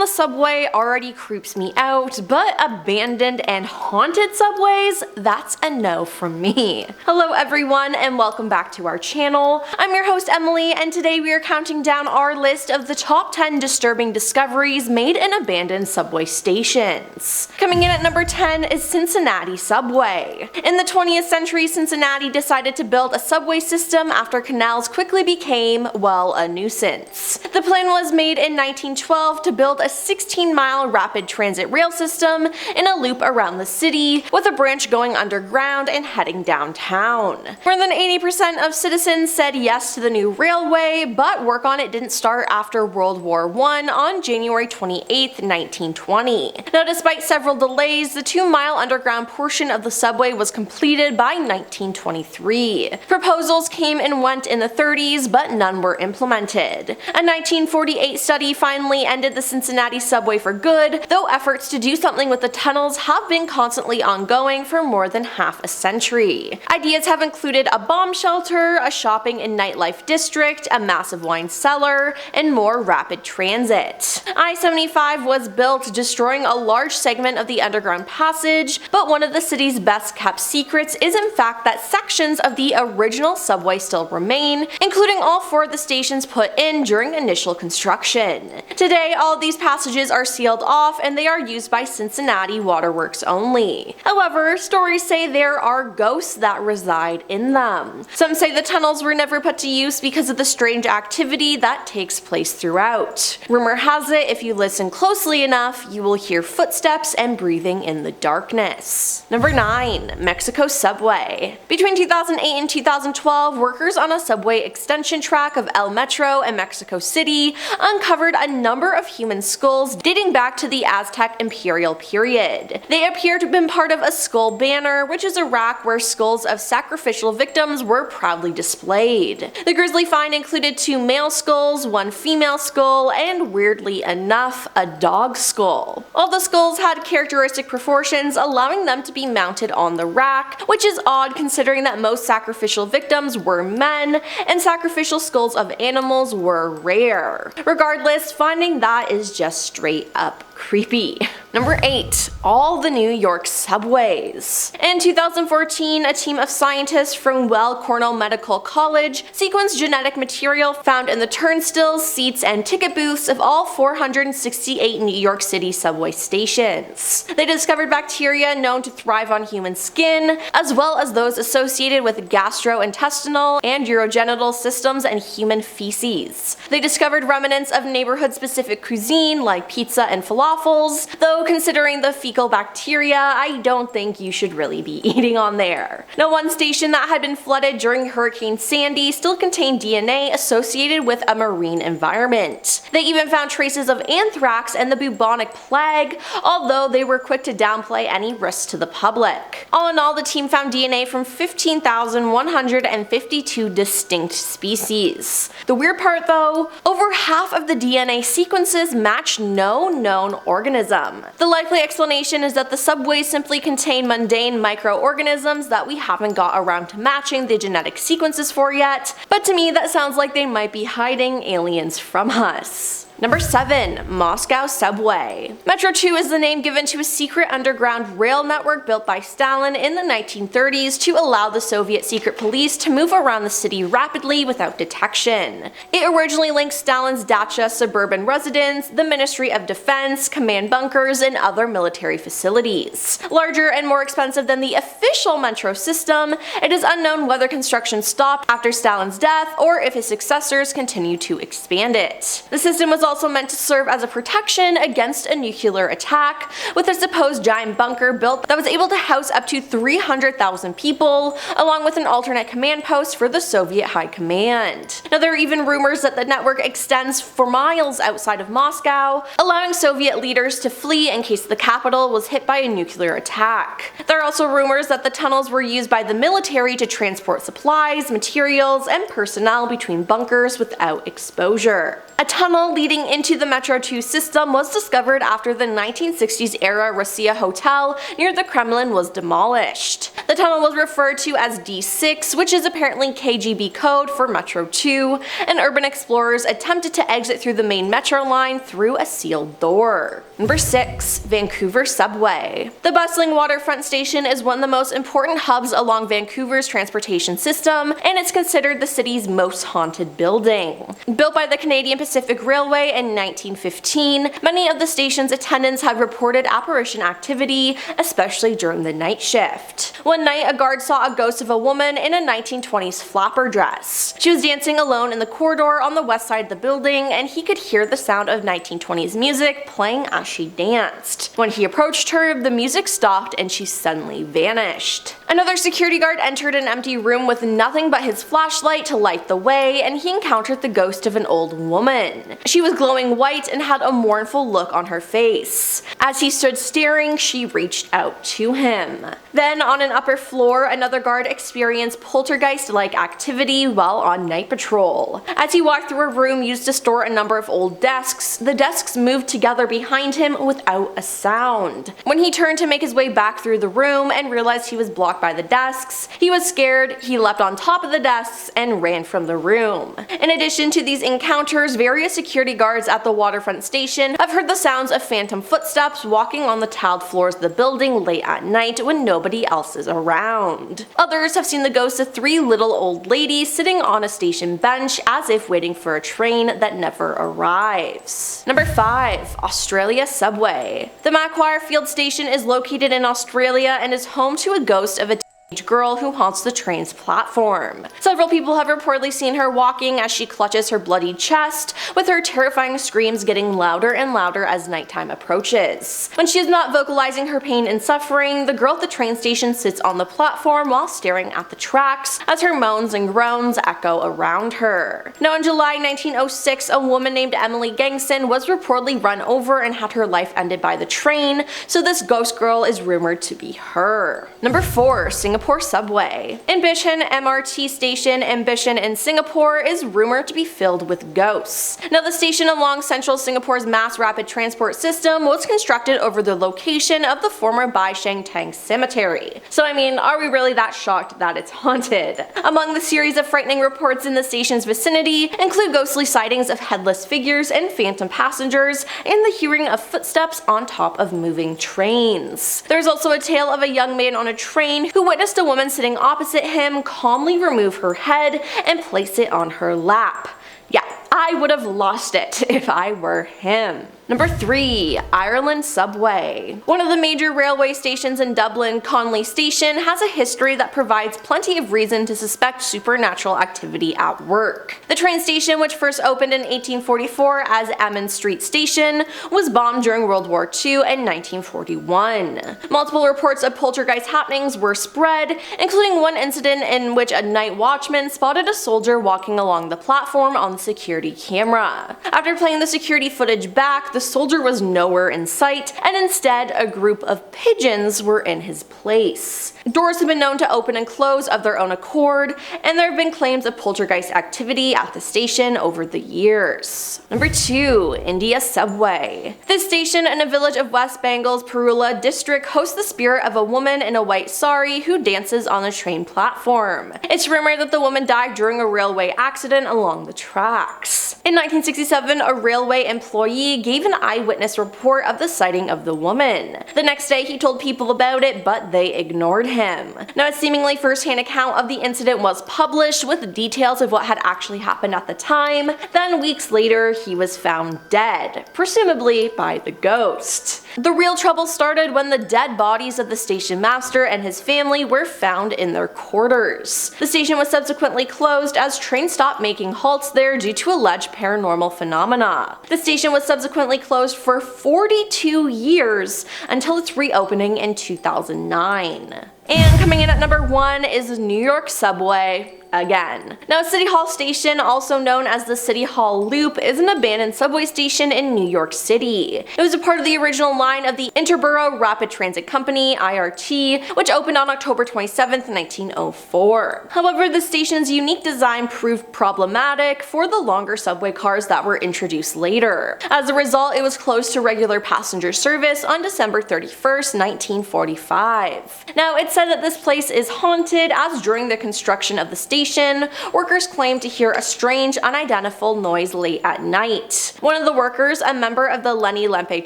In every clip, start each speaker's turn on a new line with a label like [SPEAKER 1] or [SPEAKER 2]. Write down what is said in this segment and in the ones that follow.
[SPEAKER 1] the subway already creeps me out, but abandoned and haunted subways? That's a no from me. Hello everyone and welcome back to our channel. I'm your host Emily, and today we are counting down our list of the top 10 disturbing discoveries made in abandoned subway stations. Coming in at number 10 is Cincinnati Subway. In the 20th century, Cincinnati decided to build a subway system after canals quickly became, well, a nuisance. The plan was made in 1912 to build a 16-mile rapid transit rail system in a loop around the city, with a branch going underground and heading downtown. More than 80% of citizens said yes to the new railway, but work on it didn't start after World War I on January 28, 1920. Now, despite several delays, the 2-mile underground portion of the subway was completed by 1923. Proposals came and went in the 30s, but none were implemented. A 1948 study finally ended the Cincinnati Subway for good, though efforts to do something with the tunnels have been constantly ongoing for more than half a century. Ideas have included a bomb shelter, a shopping and nightlife district, a massive wine cellar, and more rapid transit. I-75 was built, destroying a large segment of the underground passage, but one of the city's best kept secrets is in fact that sections of the original subway still remain, including all 4 of the stations put in during initial construction. Today, all of these passages are sealed off and they are used by Cincinnati Waterworks only. However, stories say there are ghosts that reside in them. Some say the tunnels were never put to use because of the strange activity that takes place throughout. Rumor has it, if you listen closely enough, you will hear footsteps and breathing in the darkness. Number 9. Mexico Subway. Between 2008 and 2012, workers on a subway extension track of El Metro in Mexico City uncovered a number of human skulls dating back to the Aztec imperial period. They appear to have been part of a skull banner, which is a rack where skulls of sacrificial victims were proudly displayed. The grisly find included 2 male skulls, 1 female skull, and weirdly enough, a dog skull. All the skulls had characteristic proportions, allowing them to be mounted on the rack, which is odd considering that most sacrificial victims were men, and sacrificial skulls of animals were rare. Regardless, finding that is just straight up creepy. Number 8. All the New York subways. In 2014, a team of scientists from Weill Cornell Medical College sequenced genetic material found in the turnstiles, seats, and ticket booths of all 468 New York City subway stations. They discovered bacteria known to thrive on human skin, as well as those associated with gastrointestinal and urogenital systems and human feces. They discovered remnants of neighborhood-specific cuisine like pizza and falafels, though considering the fecal bacteria, I don't think you should really be eating on there. Now, one station that had been flooded during Hurricane Sandy still contained DNA associated with a marine environment. They even found traces of anthrax and the bubonic plague, although they were quick to downplay any risks to the public. All in all, the team found DNA from 15,152 distinct species. The weird part though, over half of the DNA sequences match no known organism. The likely explanation is that the subways simply contain mundane microorganisms that we haven't got around to matching the genetic sequences for yet, but to me that sounds like they might be hiding aliens from us. Number 7. Moscow Subway. Metro 2 is the name given to a secret underground rail network built by Stalin in the 1930s to allow the Soviet secret police to move around the city rapidly without detection. It originally linked Stalin's dacha suburban residence, the Ministry of Defense, command bunkers, and other military facilities. Larger and more expensive than the official metro system, it is unknown whether construction stopped after Stalin's death or if his successors continued to expand it. The system was also meant to serve as a protection against a nuclear attack, with a supposed giant bunker built that was able to house up to 300,000 people, along with an alternate command post for the Soviet High Command. Now, there are even rumors that the network extends for miles outside of Moscow, allowing Soviet leaders to flee in case the capital was hit by a nuclear attack. There are also rumors that the tunnels were used by the military to transport supplies, materials, and personnel between bunkers without exposure. A tunnel leading leading into the Metro 2 system was discovered after the 1960s era Russia Hotel near the Kremlin was demolished. The tunnel was referred to as D6, which is apparently KGB code for Metro 2, and urban explorers attempted to exit through the main metro line through a sealed door. Number 6. Vancouver Subway. The bustling waterfront station is one of the most important hubs along Vancouver's transportation system, and it's considered the city's most haunted building. Built by the Canadian Pacific Railway in 1915, many of the station's attendants have reported apparition activity, especially during the night shift. One night, a guard saw a ghost of a woman in a 1920s flapper dress. She was dancing alone in the corridor on the west side of the building, and he could hear the sound of 1920s music playing as she danced. When he approached her, the music stopped and she suddenly vanished. Another security guard entered an empty room with nothing but his flashlight to light the way, and he encountered the ghost of an old woman. She was glowing white and had a mournful look on her face. As he stood staring, she reached out to him. Then, on an upper floor, another guard experienced poltergeist-like activity while on night patrol. As he walked through a room used to store a number of old desks, the desks moved together behind him without a sound. When he turned to make his way back through the room and realized he was blocked by the desks, he was scared, he leapt on top of the desks, and ran from the room. In addition to these encounters, various security guards at the waterfront station have heard the sounds of phantom footsteps walking on the tiled floors of the building late at night when nobody else is around. Others have seen the ghosts of 3 little old ladies sitting on a station bench as if waiting for a train that never arrives. Number 5. Australia Subway. The Macquarie Field Station is located in Australia and is home to a ghost of a girl who haunts the train's platform. Several people have reportedly seen her walking as she clutches her bloodied chest, with her terrifying screams getting louder and louder as nighttime approaches. When she is not vocalizing her pain and suffering, the girl at the train station sits on the platform while staring at the tracks as her moans and groans echo around her. Now, in July 1906, a woman named Emily Gangson was reportedly run over and had her life ended by the train, so this ghost girl is rumored to be her. Number 4. Singapore Subway. Ambition MRT station Ambition in Singapore is rumored to be filled with ghosts. Now, the station along central Singapore's mass rapid transport system was constructed over the location of the former Bai Sheng Tang Cemetery. So I mean, are we really that shocked that it's haunted? Among the series of frightening reports in the station's vicinity include ghostly sightings of headless figures and phantom passengers, and the hearing of footsteps on top of moving trains. There's also a tale of a young man on a train who witnessed a woman sitting opposite him calmly remove her head and place it on her lap. Yeah, I would have lost it if I were him. Number 3. Ireland Subway. One of the major railway stations in Dublin, Conley Station, has a history that provides plenty of reason to suspect supernatural activity at work. The train station, which first opened in 1844 as Ammon Street Station, was bombed during World War II in 1941. Multiple reports of poltergeist happenings were spread, including one incident in which a night watchman spotted a soldier walking along the platform on the security camera. After playing the security footage back, the soldier was nowhere in sight, and instead a group of pigeons were in his place. Doors have been known to open and close of their own accord, and there have been claims of poltergeist activity at the station over the years. Number 2. India Subway. This station in a village of West Bengal's Parula district hosts the spirit of a woman in a white sari who dances on the train platform. It's rumored that the woman died during a railway accident along the tracks. In 1967, a railway employee gave an eyewitness report of the sighting of the woman. The next day, he told people about it, but they ignored him. Now, a seemingly first-hand account of the incident was published with details of what had actually happened at the time. Then, weeks later, he was found dead, presumably by the ghost. The real trouble started when the dead bodies of the station master and his family were found in their quarters. The station was subsequently closed as trains stopped making halts there due to alleged paranormal phenomena. The station was subsequently closed for 42 years until its reopening in 2009. And coming in at number 1 is New York Subway. again. Now, City Hall Station, also known as the City Hall Loop, is an abandoned subway station in New York City. It was a part of the original line of the Interborough Rapid Transit Company, IRT, which opened on October 27, 1904. However, the station's unique design proved problematic for the longer subway cars that were introduced later. As a result, it was closed to regular passenger service on December 31st, 1945. Now, it's said that this place is haunted, as during the construction of the station, workers claimed to hear a strange, unidentifiable noise late at night. One of the workers, a member of the Lenni Lenape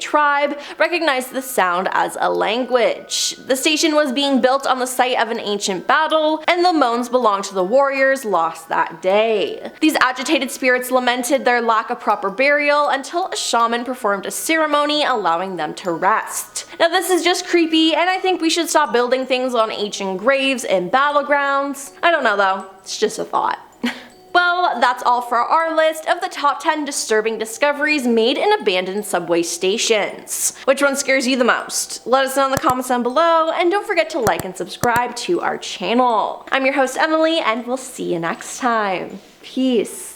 [SPEAKER 1] tribe, recognized the sound as a language. The station was being built on the site of an ancient battle, and the moans belonged to the warriors lost that day. These agitated spirits lamented their lack of proper burial until a shaman performed a ceremony allowing them to rest. Now, this is just creepy, and I think we should stop building things on ancient graves and battlegrounds. I don't know though, it's just a thought. Well, that's all for our list of the top 10 disturbing discoveries made in abandoned subway stations. Which one scares you the most? Let us know in the comments down below, and don't forget to like and subscribe to our channel. I'm your host Emily, and we'll see you next time. Peace.